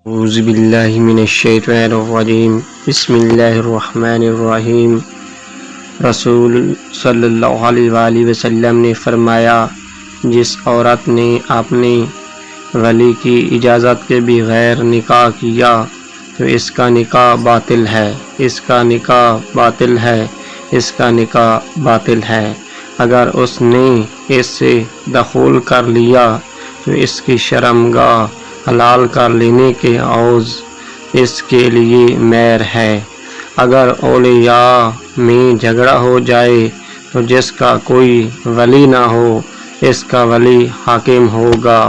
اعوذ باللہ من الشیطان الرجیم بسم اللہ الرحمن الرحیم۔ رسول صلی اللہ علیہ وآلہ وسلم نے فرمایا، جس عورت نے اپنے ولی کی اجازت کے بغیر نکاح کیا تو اس کا نکاح باطل ہے، اس کا نکاح باطل ہے، اس کا نکاح باطل ہے۔ اگر اس نے اس سے دخول کر لیا تو اس کی شرمگاہ حلال کر لینے کے عوض اس کے لیے مہر ہے۔ اگر اولیاء میں جھگڑا ہو جائے تو جس کا کوئی ولی نہ ہو اس کا ولی حاکم ہوگا۔